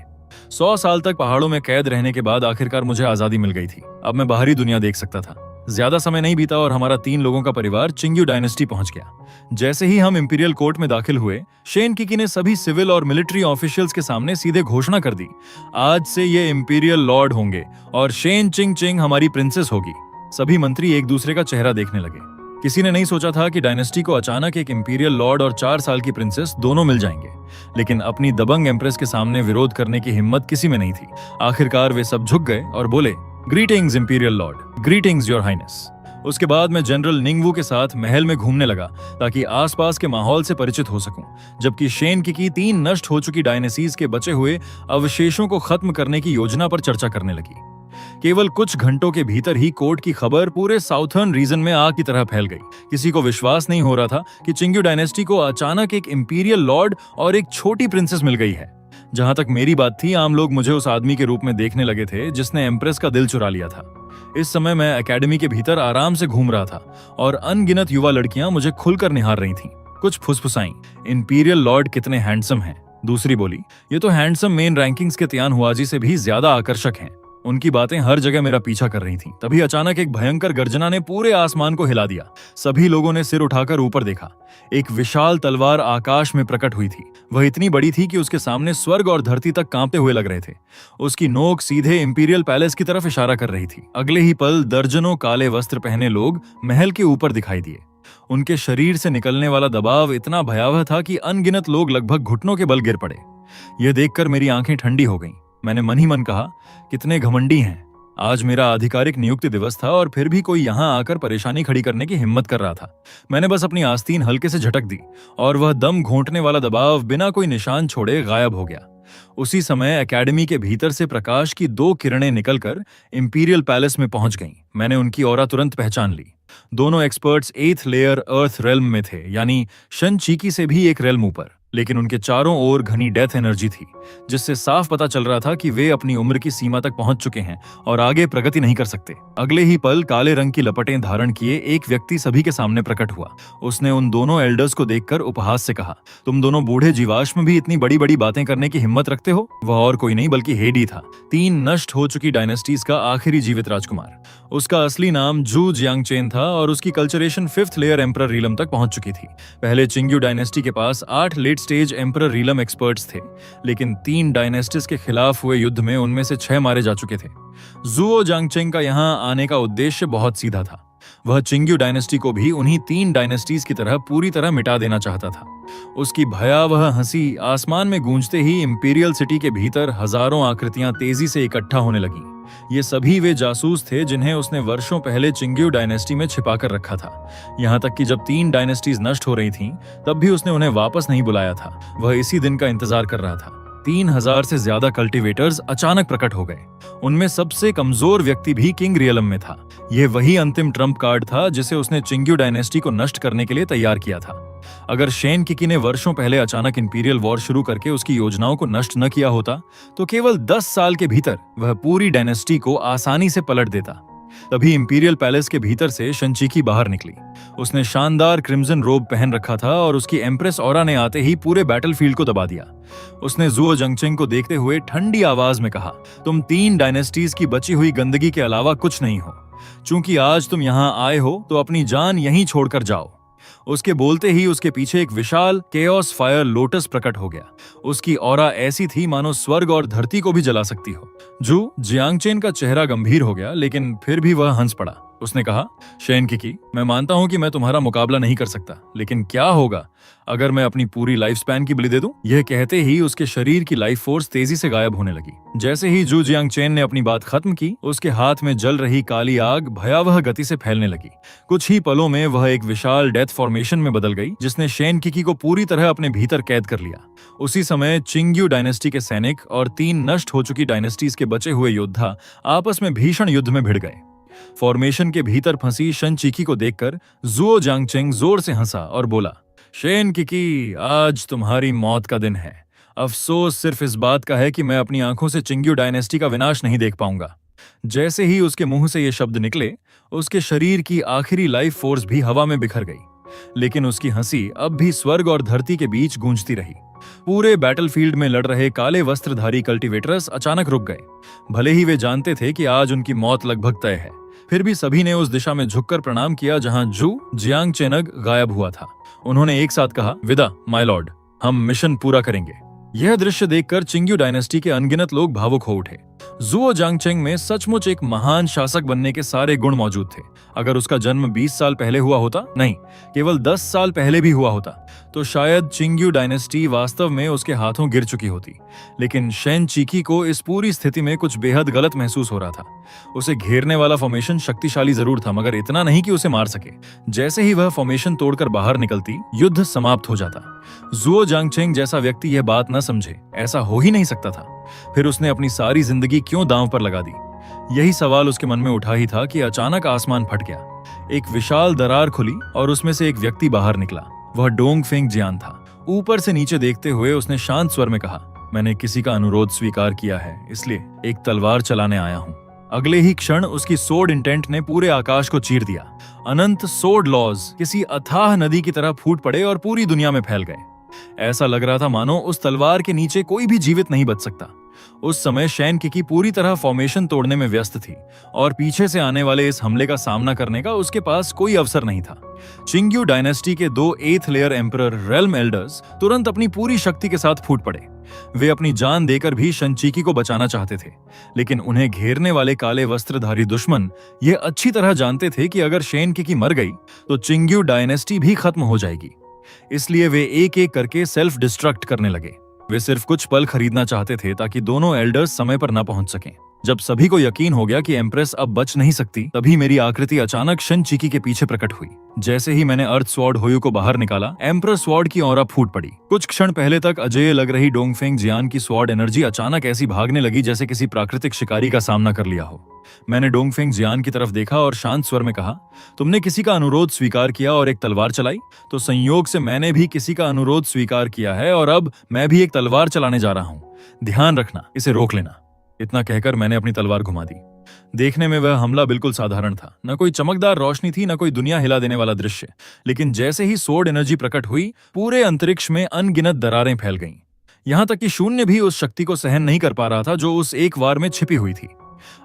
100 साल तक पहाड़ों में कैद रहने के बाद आखिरकार मुझे आजादी मिल गई थी। अब मैं बाहरी दुनिया देख सकता था। ज्यादा समय नहीं बीता और हमारा 3 लोगों का परिवार चिंग्यू डायनेस्टी पहुंच गया। जैसे ही हम इंपीरियल कोर्ट में दाखिल हुए, शेन किकी ने सभी सिविल और मिलिट्री ऑफिशियल्स के सामने सीधे घोषणा कर दी, आज से ये इंपीरियल लॉर्ड होंगे और शेन चिंग चिंग हमारी प्रिंसेस होगी। सभी मंत्री एक दूसरे का चेहरा देखने लगे। किसी ने नहीं सोचा था कि डायनेस्टी को अचानक एक इंपीरियल लॉर्ड और 4 साल की प्रिंसेस दोनों मिल जाएंगे, लेकिन अपनी दबंग एम्प्रेस के सामने विरोध करने की हिम्मत किसी में नहीं थी। आखिरकार वे सब झुक गए और बोले, greetings imperial lord, greetings your highness. उसके बाद मैं जनरल निंगवू के साथ महल में घूमने लगा ताकि आसपास के माहौल से परिचित हो सकूं, जबकि शेन की 3 नष्ट हो चुकी डायनेसीज के बचे हुए अवशेषों को खत्म करने की योजना पर चर्चा करने लगी। केवल कुछ घंटों के भीतर ही कोर्ट की खबर पूरे साउथर्न रीजन में आग की तरह फैल गई। किसी को विश्वास नहीं हो रहा था कि चिंग्यू डायनेस्टी को अचानक एक इंपीरियल लॉर्ड और एक छोटी प्रिंसेस मिल गई है। जहां तक मेरी बात थी, आम लोग मुझे उस आदमी के रूप में देखने लगे थे जिसने एम्प्रेस का दिल चुरा लिया था। इस समय मैं एकेडमी के भीतर आराम से घूम रहा था और अनगिनत युवा लड़कियां मुझे खुलकर निहार रही थीं। कुछ फुसफुसाईं, इंपीरियल लॉर्ड कितने हैंडसम हैं। दूसरी बोली, ये तो हैंडसम मेन रैंकिंग्स के तियान हुआजी से भी ज्यादा आकर्षक हैं। उनकी बातें हर जगह मेरा पीछा कर रही थीं। तभी अचानक एक भयंकर गर्जना ने पूरे आसमान को हिला दिया। सभी लोगों ने सिर उठाकर ऊपर देखा। एक विशाल तलवार आकाश में प्रकट हुई थी। वह इतनी बड़ी थी कि उसके सामने स्वर्ग और धरती तक कांपते हुए लग रहे थे। उसकी नोक सीधे इंपीरियल पैलेस की तरफ इशारा कर रही थी। अगले ही पल दर्जनों काले वस्त्र पहने लोग महल के ऊपर दिखाई दिए। उनके शरीर से निकलने वाला दबाव इतना भयावह था कि अनगिनत लोग लगभग घुटनों के बल गिर पड़े। यह देखकर मेरी आंखें ठंडी हो गईं। मैंने मन ही मन कहा, कितने घमंडी हैं। आज मेरा आधिकारिक नियुक्ति दिवस था और फिर भी कोई यहां आकर परेशानी खड़ी करने की हिम्मत कर रहा था। मैंने बस अपनी आस्तीन हल्के से झटक दी और वह दम घोंटने वाला दबाव बिना कोई निशान छोड़े गायब हो गया। उसी समय एकेडमी के भीतर से प्रकाश की 2 किरणें निकलकर इंपीरियल पैलेस में पहुंच गईं। मैंने उनकी ऑरा तुरंत पहचान ली। दोनों एक्सपर्ट्स 8th लेयर अर्थ रेल्म में थे, यानी शन चीकी से भी एक रेल्म ऊपर। लेकिन उनके चारों ओर घनी डेथ एनर्जी थी, जिससे साफ पता चल रहा था कि वे अपनी उम्र की सीमा तक पहुंच चुके हैं और आगे प्रगति नहीं कर सकते। अगले ही पल काले रंग की लपटें धारण किए एक व्यक्ति सभी के सामने प्रकट हुआ। उसने उन दोनों एल्डर्स को देखकर उपहास से कहा, तुम दोनों बूढ़े जीवाश्म भी इतनी बड़ी बड़ी बातें करने की हिम्मत रखते हो? वह और कोई नहीं बल्कि हेडी था, 3 नष्ट हो चुकी डायनेस्टीज का आखिरी जीवित राजकुमार। उसका असली नाम जू जियांगचेन था और उसकी कल्चरेशन 5th लेयर एम्परर रीलम तक पहुंच चुकी थी। पहले चिंग्यू डायनेस्टी के पास 8 लेट स्टेज एम्परर रीलम एक्सपर्ट्स थे, लेकिन 3 डायनेस्टीज के खिलाफ हुए युद्ध में उनमें से 6 मारे जा चुके थे। जुओ जांगचेंग का यहां आने का उद्देश्य बहुत सीधा था। वह चिंग्यू डायनेस्टी को भी उन्हीं 3 डायनेस्टीज की तरह पूरी तरह मिटा देना चाहता था। उसकी भयावह हंसी आसमान में गूंजते ही इंपीरियल सिटी के भीतर हजारों आकृतियां तेजी से इकट्ठा होने लगीं। ये सभी वे जासूस थे जिन्हें उसने वर्षों पहले चिंग्यू डायनेस्टी में छिपा कर रखा था। यहाँ तक कि जब 3 डायनेस्टीज नष्ट हो रही थीं, तब भी उसने उन्हें वापस नहीं बुलाया था। वह इसी दिन का इंतजार कर रहा था। 3000 से ज्यादा कल्टीवेटर्स अचानक प्रकट हो गए। उनमें सबसे कमजोर व्यक्ति भी किंग रियलम में था। यह वही अंतिम ट्रम्प कार्ड था जिसे उसने चिंग्यू डायनेस्टी को नष्ट करने के लिए तैयार किया था। अगर शेन किकी ने वर्षों पहले अचानक इंपीरियल वॉर शुरू करके उसकी योजनाओं को नष्ट न किया होता, तो केवल 10 साल के भीतर वह पूरी डायनेस्टी को आसानी से पलट देता। तभी इंपीरियल पैलेस के भीतर से शनचीकी बाहर निकली। उसने शानदार क्रिम्सन रोब पहन रखा था और उसकी एम्प्रेस ऑरा ने आते ही पूरे बैटलफील्ड को दबा दिया। उसने जुओ जंगचेंग को देखते हुए ठंडी आवाज में कहा, तुम 3 डायनेस्टीज की बची हुई गंदगी के अलावा कुछ नहीं हो। चूंकि आज तुम यहाँ आए हो तो अपनी जान यहीं छोड़कर जाओ। उसके बोलते ही उसके पीछे एक विशाल केओस फायर लोटस प्रकट हो गया। उसकी ऑरा ऐसी थी मानो स्वर्ग और धरती को भी जला सकती हो। जू जियांगचेन का चेहरा गंभीर हो गया, लेकिन फिर भी वह हंस पड़ा। उसने कहा, शेन किकी, मैं मानता हूं कि मैं तुम्हारा मुकाबला नहीं कर सकता, लेकिन क्या होगा अगर मैं अपनी पूरी लाइफ स्पैन की बलि दे दूं? यह कहते ही उसके शरीर की लाइफ फोर्स तेजी से गायब होने लगी। जैसे ही जू जियांगचेन ने अपनी बात खत्म की, उसके हाथ में जल रही काली आग भयावह गति से फैलने लगी। कुछ ही पलों में वह एक विशाल डेथ फॉर्मेशन में बदल गई, जिसने शेन किकी को पूरी तरह अपने भीतर कैद कर लिया। उसी समय चिंग्यू डायनेस्टी के सैनिक और 3 नष्ट हो चुकी डायनेस्टीज के बचे हुए योद्धा आपस में भीषण युद्ध में भिड़ गए। फॉर्मेशन के भीतर फंसी शन चीकी को देखकर जुओ जांगचेंग जोर से हंसा और बोला, शेन किकी, आज तुम्हारी मौत का दिन है। अफसोस सिर्फ इस बात का है कि मैं अपनी आंखों से चिंग्यू डायनेस्टी का विनाश नहीं देख पाऊंगा। जैसे ही उसके मुंह से ये शब्द निकले, उसके शरीर की आखिरी लाइफ फोर्स भी हवा में बिखर गई। लेकिन उसकी हंसी अब भी स्वर्ग और धरती के बीच गूंजती रही। पूरे बैटलफील्ड में लड़ रहे काले वस्त्रधारी कल्टीवेटर्स अचानक रुक गए। भले ही वे जानते थे कि आज उनकी मौत लगभग तय है, फिर भी सभी ने उस दिशा में झुककर प्रणाम किया जहां जू जियांगचेनग गायब हुआ था। उन्होंने एक साथ कहा, विदा माय लॉर्ड, हम मिशन पूरा करेंगे। यह दृश्य देखकर चिंग्यू डायनेस्टी के अनगिनत लोग भावुक हो उठे। जुओ जांगचेंग में सचमुच एक महान शासक बनने के सारे गुण मौजूद थे। अगर उसका जन्म 20 साल पहले हुआ होता, नहीं, केवल 10 साल पहले भी हुआ होता, तो शायद चिंग्यू डायनेस्टी वास्तव में उसके हाथों गिर चुकी होती। लेकिन शेन चीकी को इस पूरी स्थिति में कुछ बेहद गलत महसूस हो रहा था। उसे घेरने वाला फॉर्मेशन शक्तिशाली जरूर था, मगर इतना नहीं कि उसे मार सके। जैसे ही वह फॉर्मेशन तोड़कर बाहर निकलती, युद्ध समाप्त हो जाता। जुओ जांगचेंग जैसा व्यक्ति यह बात न समझे, ऐसा हो ही नहीं सकता था। फिर उसने अपनी सारी जिंदगी क्यों दांव पर लगा दी? यही सवाल उसके मन में उठा ही था कि अचानक आसमान फट गया। एक विशाल दरार खुली और उसमें से एक व्यक्ति बाहर निकला। वह डोंगफेंग जियान था। ऊपर से नीचे देखते हुए उसने शांत स्वर में कहा, मैंने किसी का अनुरोध स्वीकार किया है, इसलिए एक तलवार चलाने आया हूं। अगले ही क्षण उसकी सोर्ड इंटेंट ने पूरे आकाश को चीर दिया। अनंत सोर्ड लॉज किसी अथाह नदी की तरह फूट पड़े और पूरी दुनिया में फैल गए। ऐसा लग रहा था मानो उस तलवार के नीचे कोई भी जीवित नहीं बच सकता। उस समय शेन किकी पूरी तरह फॉर्मेशन तोड़ने में व्यस्त थी और पीछे से आने वाले इस हमले का सामना करने का उसके पास कोई अवसर नहीं था। चिंग्यू डायनेस्टी के 2 8th layer emperor realm elders तुरंत अपनी पूरी शक्ति के साथ फूट पड़े। वे अपनी जान देकर भी शनचीकी को बचाना चाहते थे, लेकिन उन्हें घेरने वाले काले वस्त्रधारी दुश्मन ये अच्छी तरह जानते थे कि अगर शेन किकी मर गई तो चिंग्यू डायनेस्टी भी खत्म हो जाएगी। इसलिए वे एक एक करके सेल्फ डिस्ट्रक्ट करने लगे। वे सिर्फ कुछ पल खरीदना चाहते थे ताकि दोनों एल्डर्स समय पर न पहुंच सकें। जब सभी को यकीन हो गया कि एम्प्रेस अब बच नहीं सकती, तभी मेरी आकृति अचानक शन चीकी के पीछे प्रकट हुई। जैसे ही मैंने अर्थ स्वॉर्ड होयू को बाहर निकाला, एम्प्रर स्वॉर्ड की ऑरा फूट पड़ी। कुछ क्षण पहले तक अजेय लग रही डोंगफेंग जियान की स्वॉर्ड एनर्जी अचानक ऐसी भागने लगी जैसे किसी प्राकृतिक शिकारी का सामना कर लिया हो। मैंने डोंगफेंग जियान की तरफ देखा और शांत स्वर में कहा, तुमने किसी का अनुरोध स्वीकार किया और एक तलवार चलाई, तो संयोग से मैंने भी किसी का अनुरोध स्वीकार किया है और अब मैं भी एक तलवार चलाने जा रहा हूं। ध्यान रखना, इसे रोक लेना। इतना कहकर मैंने अपनी तलवार घुमा दी। देखने में वह हमला बिल्कुल साधारण था। न कोई चमकदार रोशनी थी, न कोई दुनिया हिला देने वाला दृश्य। लेकिन जैसे ही सोर्ड एनर्जी प्रकट हुई, पूरे अंतरिक्ष में अनगिनत दरारें फैल गईं। यहां तक कि शून्य भी उस शक्ति को सहन नहीं कर पा रहा था जो उस एक वार में छिपी हुई थी।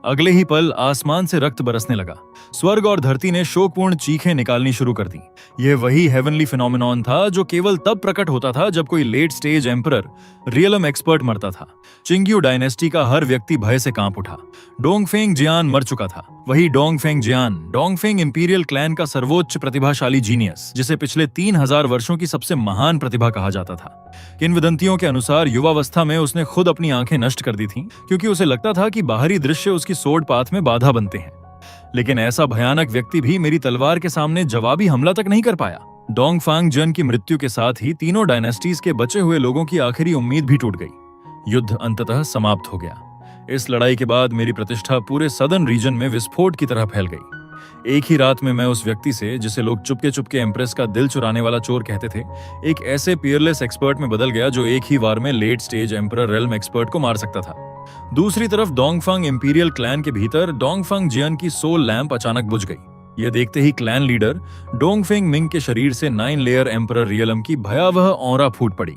अगले ही पल आसमान से रक्त बरसने लगा। स्वर्ग और धरती ने शोकपूर्ण चीखें निकालनी शुरू कर दी। यह वही हेवनली फिनोमिनॉन था जो केवल तब प्रकट होता था जब कोई late stage emperor realm expert मरता था। चिंग्यू डायनेस्टी का हर व्यक्ति भय से कांप उठा। डोंगफेंग जियान मर चुका था। वही डोंगफेंग जियान, डोंगफेंग इंपीरियल क्लैन का सर्वोच्च प्रतिभाशाली जीनियस, जिसे पिछले 3000 वर्षों की सबसे महान प्रतिभा कहा जाता था। किंवदंतियों के अनुसार युवावस्था में उसने खुद अपनी आंखें नष्ट कर दी थीं, क्योंकि उसे लगता था कि बाहरी दृश्य उसकी सोर्ड पाथ में बाधा बनते हैं। लेकिन ऐसा भयानक व्यक्ति भी मेरी तलवार के सामने जवाबी हमला तक नहीं कर पाया। डोंगफांग जन की मृत्यु के साथ ही तीनों डायनेस्टीज के बचे हुए लोगों की आखिरी उम्मीद भी टूट गई। युद्ध अंततः समाप्त हो गया। इस लड़ाई के बाद मेरी प्रतिष्ठा पूरे सदर्न रीजन में विस्फोट की तरह फैल गई। एक ही रात में मैं उस व्यक्ति से, जिसे लोग चुपके चुपके एम्प्रेस का दिल चुराने वाला चोर कहते थे, एक ऐसे पियरलेस एक्सपर्ट में बदल गया जो एक ही वार में late stage emperor realm expert को मार सकता था। दूसरी तरफ डोंगफांग इंपीरियल क्लैन के भीतर डोंगफांग जियन की सोल लैंप अचानक बुझ गई। यह देखते ही क्लैन लीडर डोंगफेंग मिंग के शरीर से 9 लेयर एम्परर रियलम की भयावह ऑरा फूट पड़ी।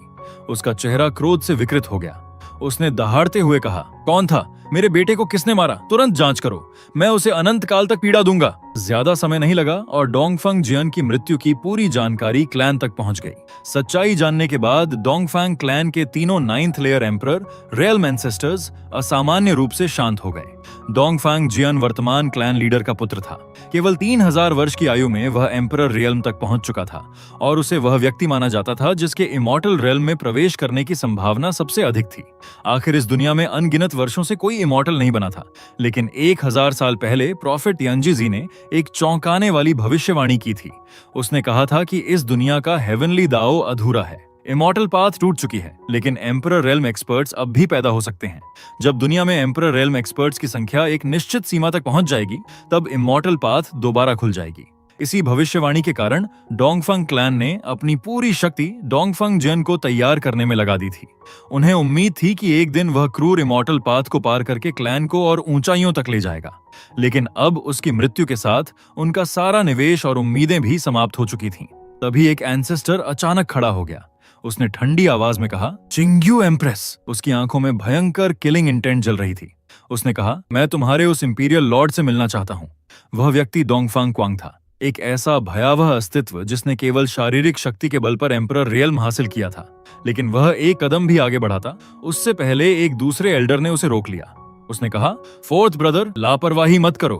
उसका चेहरा क्रोध से विकृत हो गया। उसने दहाड़ते हुए कहा, कौन था? मेरे बेटे को किसने मारा? तुरंत जांच करो, मैं उसे अनंत काल तक पीड़ा दूंगा। ज्यादा समय नहीं लगा और डोंगफांग जियन की मृत्यु की पूरी जानकारी क्लैन तक पहुंच गई। सच्चाई जानने के बाद डोंगफांग क्लैन के तीनों 9th layer emperor realm ancestors असामान्य रूप से शांत हो गए। डोंगफांग जियन वर्तमान क्लैन लीडर का पुत्र था। केवल 3000 वर्ष की आयु में वह एम्परर रियल्म तक पहुंच चुका था और उसे वह व्यक्ति माना जाता था जिसके इमॉर्टल रियल्म में प्रवेश करने की संभावना सबसे अधिक थी। आखिर इस दुनिया में अनगिनत वर्षों से कोई इमॉर्टल नहीं बना था, लेकिन 1000 साल पहले प्रॉफिट यांजी जी ने एक चौंकाने वाली भविष्यवाणी की थी। उसने कहा था कि इस दुनिया का हेवनली दाओ अधूरा है। इमॉर्टल पाथ टूट चुकी है, लेकिन एम्परर रेल्म एक्सपर्ट्स अब भी पैदा हो सकते हैं। जब दुनिया में एम्परर रेल्म एक्सपर्ट्स की संख्या एक निश्चित सीमा तक पहुंच जाएगी, तब इमॉर्टल पाथ दोबारा खुल जाएगी। इसी भविष्यवाणी के कारण डोंगफंग क्लैन ने अपनी पूरी शक्ति डोंगफंग जियन को तैयार करने में लगा दी थी। उन्हें उम्मीद थी कि एक दिन वह क्रूर इमॉर्टल पाथ को पार करके क्लैन को और ऊंचाइयों तक ले जाएगा, लेकिन अब उसकी मृत्यु के साथ उनका सारा निवेश और उम्मीदें भी समाप्त हो चुकी थीं। तभी एक एंसेस्टर अचानक खड़ा हो गया। उसने ठंडी आवाज में कहा, चिंग्यू एम्प्रेस। उसकी आंखों में भयंकर किलिंग इंटेंट जल रही थी। उसने कहा, मैं तुम्हारे उस इंपीरियल लॉर्ड से मिलना चाहता हूं। वह व्यक्ति डोंगफांग क्वांग था, एक ऐसा भयावह अस्तित्व जिसने केवल शारीरिक शक्ति के बल पर एम्परर रियल्म हासिल किया था। लेकिन वह एक कदम भी आगे बढ़ा था, उससे पहले एक दूसरे एल्डर ने उसे रोक लिया। उसने कहा, फोर्थ ब्रदर, लापरवाही मत करो।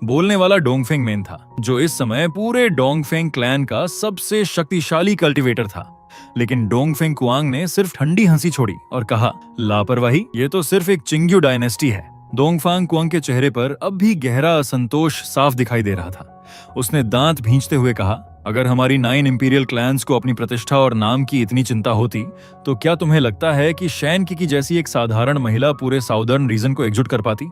बोलने वाला डोंगफेंग मेन था, जो इस समय पूरे डोंगफेंग क्लैन का सबसे शक्तिशाली कल्टीवेटर था। लेकिन डोंगफेंग कुआंग ने सिर्फ ठंडी हंसी छोड़ी और कहा, लापरवाही, ये तो सिर्फ एक चिंग्यू डायनेस्टी है। डोंगफांग कुआंग के चेहरे पर अब भी गहरा असंतोष साफ दिखाई दे रहा था। उसने दांत भींचते हुए कहा, अगर हमारी 9 इंपीरियल क्लैंस को अपनी प्रतिष्ठा और नाम की इतनी चिंता होती, तो क्या तुम्हें लगता है कि शैन की जैसी एक साधारण महिला पूरे साउदर्न रीजन को एकजुट कर पाती?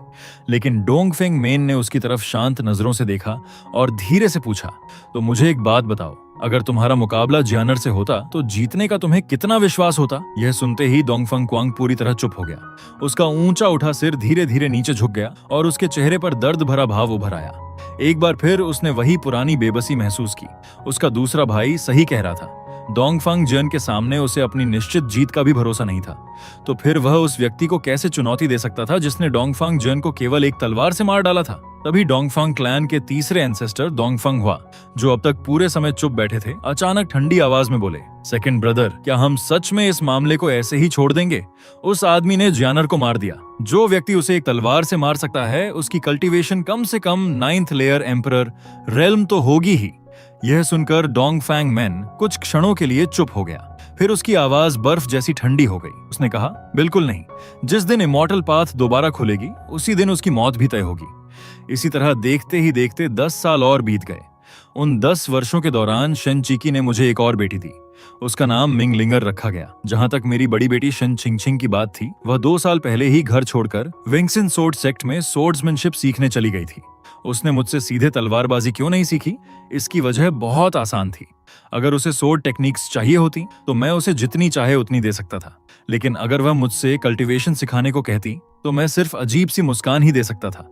लेकिन डोंगफेंग मेन ने उसकी तरफ शांत नजरों से देखा और धीरे से पूछा, तो मुझे एक बात बताओ, अगर तुम्हारा मुकाबला जियानर से होता तो जीतने का तुम्हें कितना विश्वास होता? यह सुनते ही डोंगफंग कुआंग पूरी तरह चुप हो गया। उसका ऊंचा उठा सिर धीरे धीरे नीचे झुक गया और उसके चेहरे पर दर्द भरा भाव उभर आया। एक बार फिर उसने वही पुरानी बेबसी महसूस की। उसका दूसरा भाई सही कह रहा था। डोंगफंग जियन के सामने उसे अपनी निश्चित जीत का भी भरोसा नहीं था। तो फिर वह उस व्यक्ति को कैसे चुनौती दे सकता था जिसने डोंगफंग जियन को केवल एक तलवार से मार डाला था? तभी डोंगफंग क्लैन के तीसरे एंसेस्टर डोंगफंग हुआ, जो अब तक पूरे समय चुप बैठे थे, अचानक ठंडी आवाज में बोले, सेकंड ब्रदर, क्या हम सच में इस मामले को ऐसे ही छोड़ देंगे? उस आदमी ने जियानर को मार दिया। जो व्यक्ति उसे एक तलवार से मार सकता है, उसकी कल्टीवेशन कम से कम 9th लेयर एम्परर रेल्म तो होगी ही। यह सुनकर डोंगफैंग मैन कुछ क्षणों के लिए चुप हो गया। फिर उसकी आवाज बर्फ जैसी ठंडी हो गई। उसने कहा, बिल्कुल नहीं। जिस दिन इमॉर्टल पाथ दोबारा खुलेगी, उसी दिन उसकी मौत भी तय होगी। इसी तरह देखते ही देखते 10 साल और बीत गए। उन 10 वर्षों के दौरान शन चीकी ने मुझे एक और बेटी दी। उसका नाम मिंग लिंगर रखा गया। जहां तक मेरी बड़ी बेटी शन चिंगचिंग की बात थी, वह 2 साल पहले ही घर छोड़कर विंगसिन सोर्ड सेक्ट में सोर्ड्समैनशिप सीखने चली गई थी। उसने मुझसे सीधे तलवारबाजी क्यों नहीं सीखी? इसकी वजह बहुत आसान थी। अगर उसे सोर्ड टेक्निक्स चाहिए होती तो मैं उसे जितनी चाहे उतनी दे सकता था। लेकिन अगर वह मुझसे कल्टीवेशन सिखाने को कहती तो मैं सिर्फ अजीब सी मुस्कान ही दे सकता था।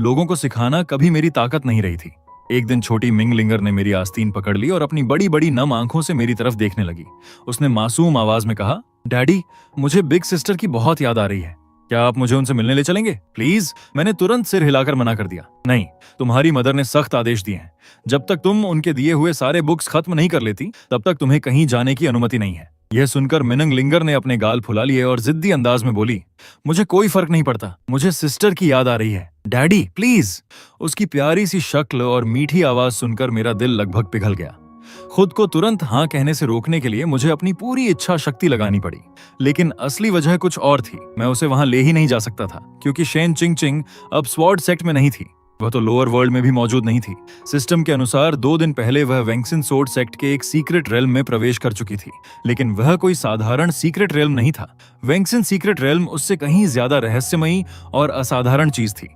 लोगों को सिखाना कभी मेरी ताकत नहीं रही थी। एक दिन छोटी मिंग लिंगर ने मेरी आस्तीन पकड़ ली और अपनी बड़ी बड़ी नम आंखों से मेरी तरफ देखने लगी। उसने मासूम आवाज में कहा, डैडी, मुझे बिग सिस्टर की बहुत याद आ रही है। क्या आप मुझे उनसे मिलने ले चलेंगे प्लीज? मैंने तुरंत सिर हिलाकर मना कर दिया। नहीं, तुम्हारी मदर ने सख्त आदेश दिए हैं। जब तक तुम उनके दिए हुए सारे बुक्स खत्म नहीं कर लेती, तब तक तुम्हें कहीं जाने की अनुमति नहीं है। यह सुनकर मिनंग लिंगर ने अपने गाल फुला लिए और जिद्दी अंदाज में बोली, मुझे कोई फर्क नहीं पड़ता, मुझे सिस्टर की याद आ रही है। Daddy please. उसकी प्यारी सी शक्ल और मीठी आवाज सुनकर मेरा दिल लगभग पिघल गया। खुद को तुरंत हाँ कहने से रोकने के लिए मुझे अपनी पूरी इच्छा शक्ति लगानी पड़ी। लेकिन असली वजह कुछ और थी। मैं उसे वहां ले ही नहीं जा सकता था, क्योंकि शेन चिंगचिंग अब स्वॉर्ड सेक्ट में नहीं थी। वह तो लोअर वर्ल्ड में भी मौजूद नहीं थी। सिस्टम के अनुसार 2 दिन पहले वह वेंगसिन सोर्ड सेक्ट के एक सीक्रेट रेल्म में प्रवेश कर चुकी थी। लेकिन वह कोई साधारण सीक्रेट रेल्म नहीं था। वेंगसिन सीक्रेट रेल्म उससे कहीं ज्यादा रहस्यमयी और असाधारण चीज थी।